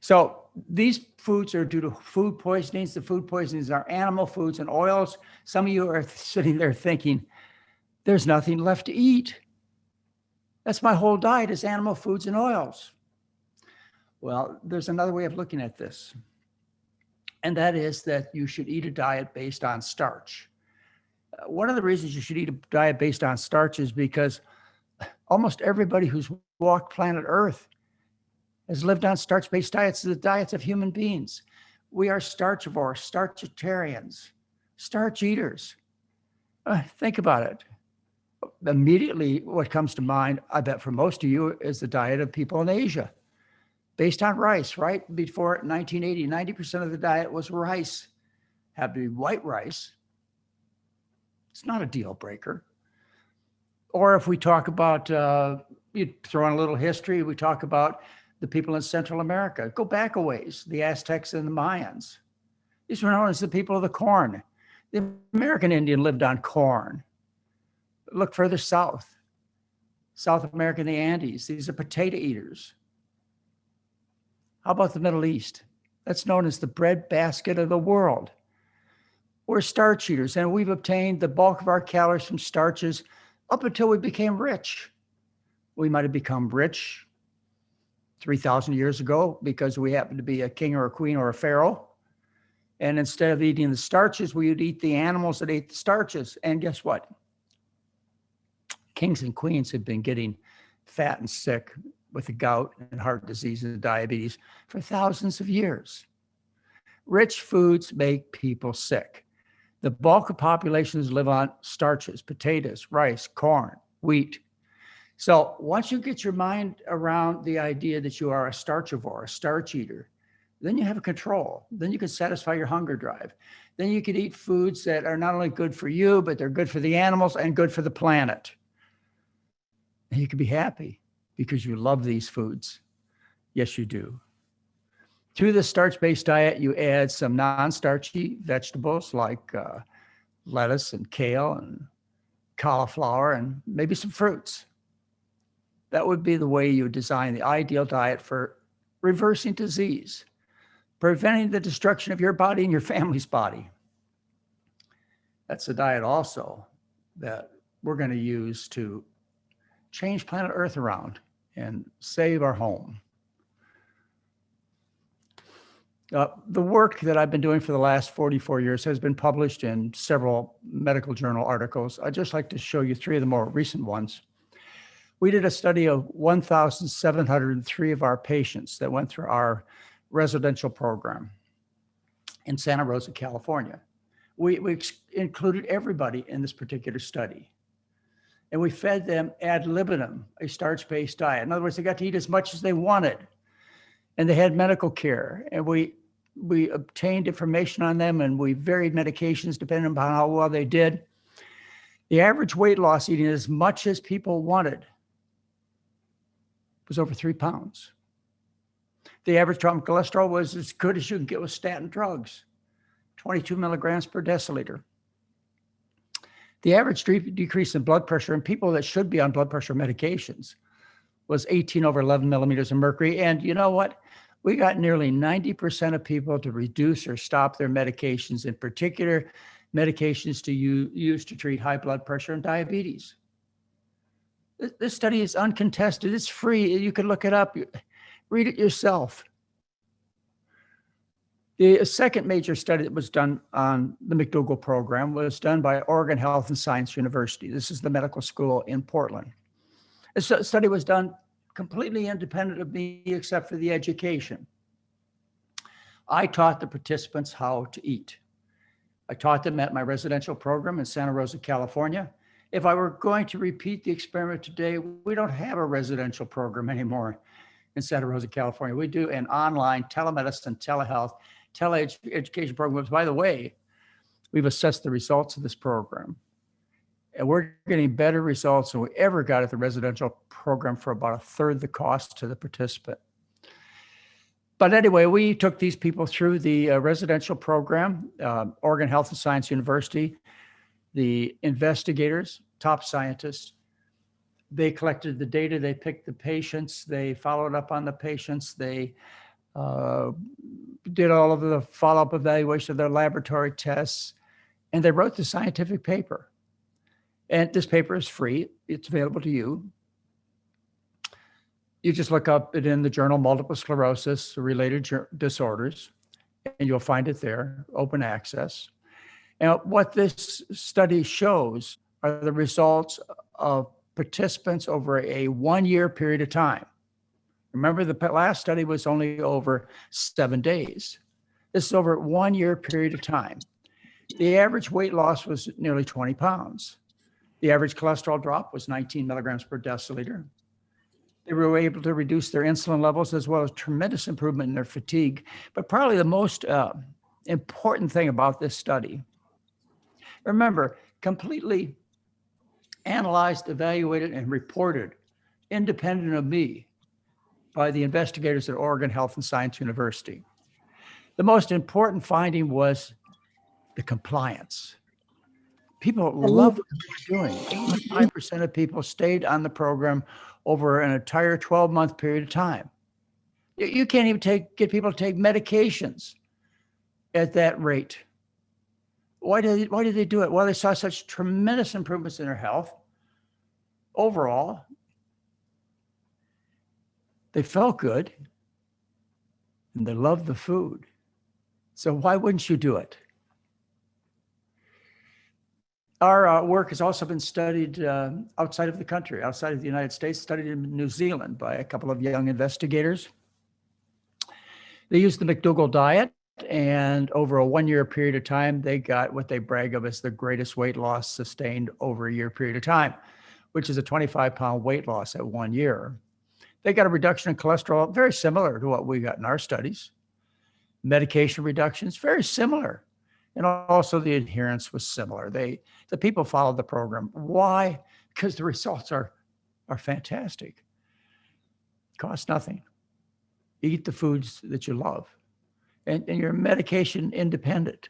So these foods are due to food poisonings. The food poisonings are animal foods and oils. Some of you are sitting there thinking, there's nothing left to eat. That's my whole diet is animal foods and oils. Well, there's another way of looking at this. And that is that you should eat a diet based on starch. One of the reasons you should eat a diet based on starch is because almost everybody who's walked planet Earth has lived on starch-based diets, the diets of human beings. We are starchivores, starchitarians, starch eaters. Think about it. Immediately, what comes to mind, I bet for most of you, is the diet of people in Asia, based on rice, right? Before 1980, 90% of the diet was rice. Had to be white rice. It's not a deal breaker. Or if we talk about, you throw in a little history, we talk about the people in Central America. Go back a ways, the Aztecs and the Mayans. These were known as the people of the corn. The American Indian lived on corn. Look further south, South America and the Andes. These are potato eaters. How about the Middle East? That's known as the breadbasket of the world. We're starch eaters, and we've obtained the bulk of our calories from starches up until we became rich. We might have become rich 3,000 years ago because we happened to be a king or a queen or a pharaoh. And instead of eating the starches, we would eat the animals that ate the starches. And guess what? Kings and queens have been getting fat and sick with the gout and heart disease and diabetes for thousands of years. Rich foods make people sick. The bulk of populations live on starches, potatoes, rice, corn, wheat. So once you get your mind around the idea that you are a starchivore, a starch eater, then you have a control. Then you can satisfy your hunger drive. Then you can eat foods that are not only good for you, but they're good for the animals and good for the planet. And you can be happy because you love these foods. Yes, you do. To the starch-based diet, you add some non-starchy vegetables like lettuce and kale and cauliflower and maybe some fruits. That would be the way you design the ideal diet for reversing disease, preventing the destruction of your body and your family's body. That's a diet also that we're going to use to change planet Earth around and save our home. The work that I've been doing for the last 44 years has been published in several medical journal articles. I'd just like to show you three of the more recent ones. We did a study of 1,703 of our patients that went through our residential program in Santa Rosa, California. We included everybody in this particular study. And we fed them ad libitum, a starch-based diet. In other words, they got to eat as much as they wanted. And they had medical care. And we obtained information on them, and we varied medications depending upon how well they did. The average weight loss eating as much as people wanted was over 3 pounds. The average drop in cholesterol was as good as you can get with statin drugs, 22 milligrams per deciliter. The average decrease in blood pressure in people that should be on blood pressure medications was 18 over 11 millimeters of mercury. And you know what? We got nearly 90% of people to reduce or stop their medications, in particular medications to use to treat high blood pressure and diabetes. This study is uncontested. It's free. You can look it up. Read it yourself. The second major study that was done on the McDougall program was done by Oregon Health and Science University. This is the medical school in Portland. This study was done completely independent of me, except for the education. I taught the participants how to eat. I taught them at my residential program in Santa Rosa, California. If I were going to repeat the experiment today, we don't have a residential program anymore in Santa Rosa, California. We do an online telemedicine, telehealth, teleeducation program. By the way, we've assessed the results of this program. And we're getting better results than we ever got at the residential program for about a third the cost to the participant. But anyway, we took these people through the residential program, Oregon Health and Science University, the investigators, top scientists. They collected the data, they picked the patients, they followed up on the patients, they uh, did all of the follow-up evaluation of their laboratory tests, and they wrote the scientific paper. And this paper is free. It's available to you. You just look up it in the journal Multiple Sclerosis Related Disorders, and you'll find it there, open access. And what this study shows are the results of participants over a 1-year period of time. Remember, the last study was only over 7 days. This is over a 1-year period of time. The average weight loss was nearly 20 pounds. The average cholesterol drop was 19 milligrams per deciliter. They were able to reduce their insulin levels as well as tremendous improvement in their fatigue. But probably the most important thing about this study, remember, completely analyzed, evaluated, and reported independent of me by the investigators at Oregon Health and Science University. The most important finding was the compliance. People love what they're doing. 85% of people stayed on the program over an entire 12-month period of time. You can't even get people to take medications at that rate. Why did they do it? Well, they saw such tremendous improvements in their health. Overall, they felt good, and they loved the food. So why wouldn't you do it? Our work has also been studied outside of the country, outside of the United States, studied in New Zealand by a couple of young investigators. They used the McDougall diet, and over a 1-year period of time, they got what they brag of as the greatest weight loss sustained over a year period of time, which is a 25-pound weight loss at 1 year. They got a reduction in cholesterol, very similar to what we got in our studies. Medication reductions, very similar. And also the adherence was similar. The people followed the program. Why? Because the results are fantastic. Cost nothing. Eat the foods that you love. And you're medication independent.